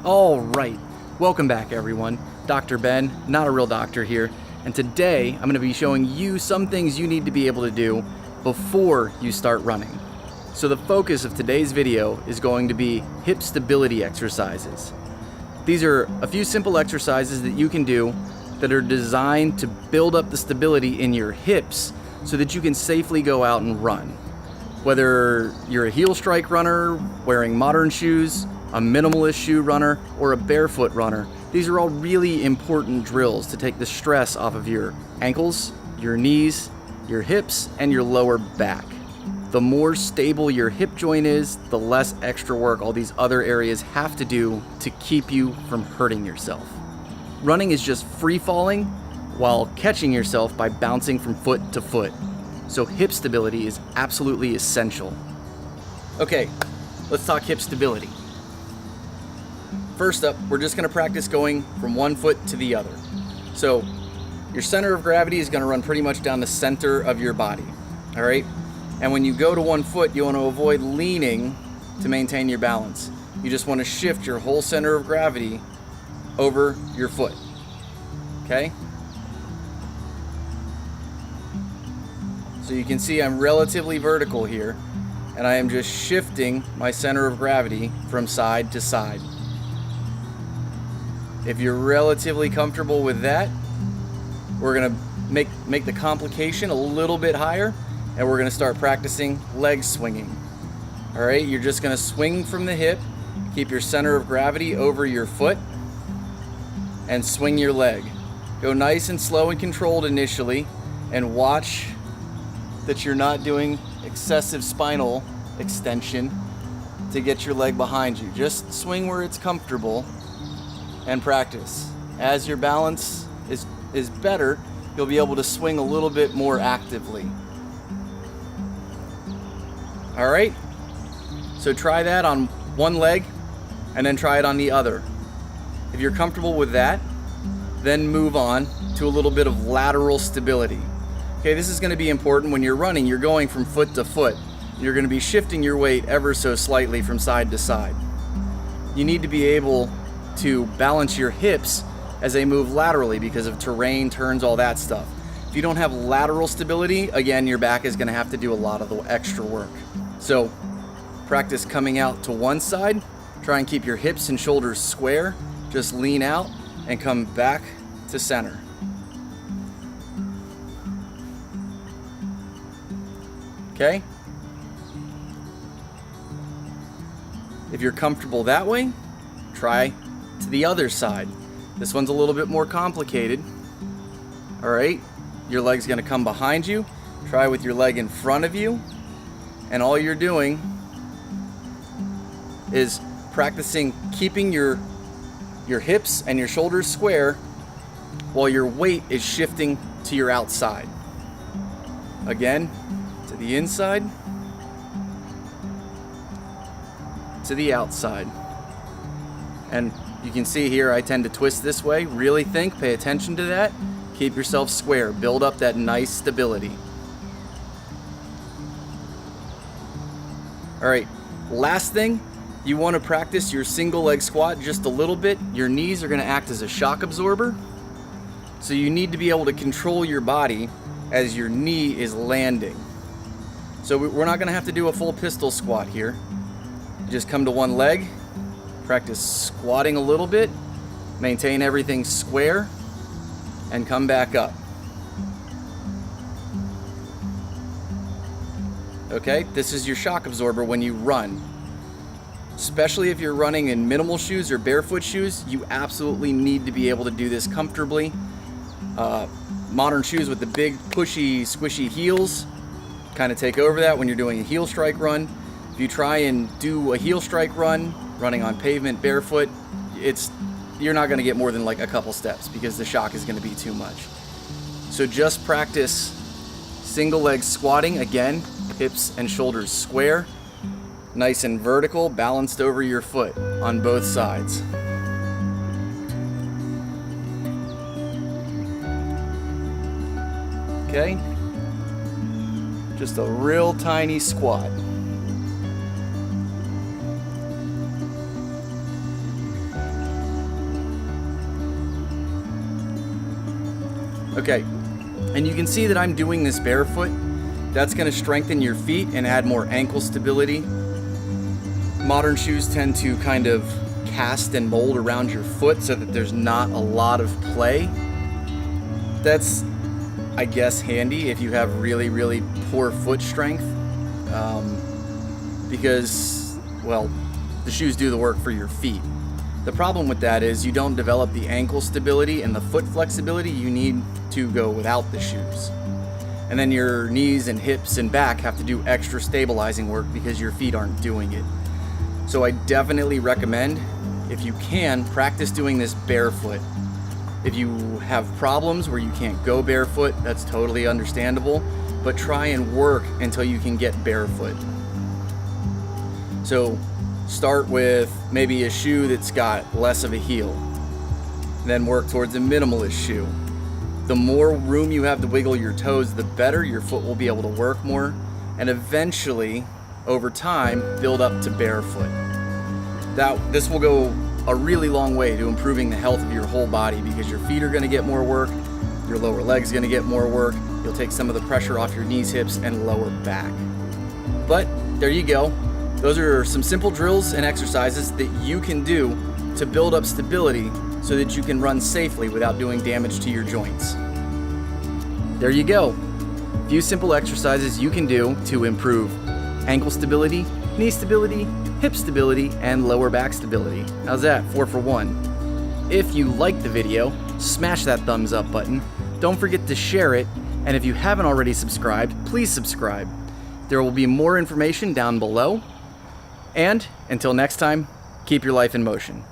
All right, welcome back everyone. Dr. Ben, not a real doctor here, and today I'm going to be showing you some things you need to be able to do before you start running. So the focus of today's video is going to be hip stability exercises. These are a few simple exercises that you can do that are designed to build up the stability in your hips so that you can safely go out and run. Whether you're a heel strike runner, wearing modern shoes, a minimalist shoe runner, or a barefoot runner, these are all really important drills to take the stress off of your ankles, your knees, your hips, and your lower back. The more stable your hip joint is, the less extra work all these other areas have to do to keep you from hurting yourself. Running is just free falling while catching yourself by bouncing from foot to foot. So hip stability is absolutely essential. Okay, let's talk hip stability. First up, we're just going to practice going from one foot to the other. So your center of gravity is going to run pretty much down the center of your body, all right? And when you go to one foot, you want to avoid leaning to maintain your balance. You just want to shift your whole center of gravity over your foot, okay? So you can see I'm relatively vertical here, and I am just shifting my center of gravity from side to side. If you're relatively comfortable with that, we're gonna make the complication a little bit higher, and we're gonna start practicing leg swinging. All right, you're just gonna swing from the hip, keep your center of gravity over your foot, and swing your leg. Go nice and slow and controlled initially, and watch that you're not doing excessive spinal extension to get your leg behind you. Just swing where it's comfortable and practice. As your balance is better, you'll be able to swing a little bit more actively. All right, so try that on one leg and then try it on the other. If you're comfortable with that, then move on to a little bit of lateral stability. Okay, this is going to be important when you're running. You're going from foot to foot. You're going to be shifting your weight ever so slightly from side to side. You need to be able to balance your hips as they move laterally because of terrain, turns, all that stuff. If you don't have lateral stability, again, your back is going to have to do a lot of the extra work. So practice coming out to one side. Try and keep your hips and shoulders square. Just lean out and come back to center. Okay? If you're comfortable that way, try to the other side. This one's a little bit more complicated. All right, your leg's gonna come behind you. Try with your leg in front of you. And all you're doing is practicing keeping your hips and your shoulders square while your weight is shifting to your outside. Again, to the inside, to the outside. And you can see here I tend to twist this way. Really think, pay attention to that. Keep yourself square, build up that nice stability. All right, last thing, you want to practice your single leg squat just a little bit. Your knees are going to act as a shock absorber. So you need to be able to control your body as your knee is landing. So we're not going to have to do a full pistol squat here. Just come to one leg, practice squatting a little bit, maintain everything square, and come back up. Okay, this is your shock absorber when you run. Especially if you're running in minimal shoes or barefoot shoes, you absolutely need to be able to do this comfortably. Modern shoes with the big pushy, squishy heels kind of take over that when you're doing a heel strike run. If you try and do a heel strike run, running on pavement barefoot, you're not going to get more than like a couple steps because the shock is going to be too much. So just practice single leg squatting, again, hips and shoulders square, nice and vertical, balanced over your foot on both sides. Okay, just a real tiny squat. Okay, and you can see that I'm doing this barefoot. That's going to strengthen your feet and add more ankle stability. Modern shoes tend to kind of cast and mold around your foot so that there's not a lot of play. That's, I guess, handy if you have really, really poor foot strength, because, well, the shoes do the work for your feet. The problem with that is you don't develop the ankle stability and the foot flexibility you need to go without the shoes. And then your knees and hips and back have to do extra stabilizing work because your feet aren't doing it. So I definitely recommend, if you can, practice doing this barefoot. If you have problems where you can't go barefoot, that's totally understandable, but try and work until you can get barefoot. So start with maybe a shoe that's got less of a heel, then work towards a minimalist shoe. The more room you have to wiggle your toes, the better your foot will be able to work more, and eventually, over time, build up to barefoot. This will go a really long way to improving the health of your whole body, because your feet are going to get more work, your lower leg's going to get more work, you'll take some of the pressure off your knees, hips, and lower back. But there you go. Those are some simple drills and exercises that you can do to build up stability so that you can run safely without doing damage to your joints. There you go. A few simple exercises you can do to improve ankle stability, knee stability, hip stability, and lower back stability. How's that? 4 for 1. If you liked the video, smash that thumbs up button. Don't forget to share it, and if you haven't already subscribed, please subscribe. There will be more information down below. And until next time, keep your life in motion.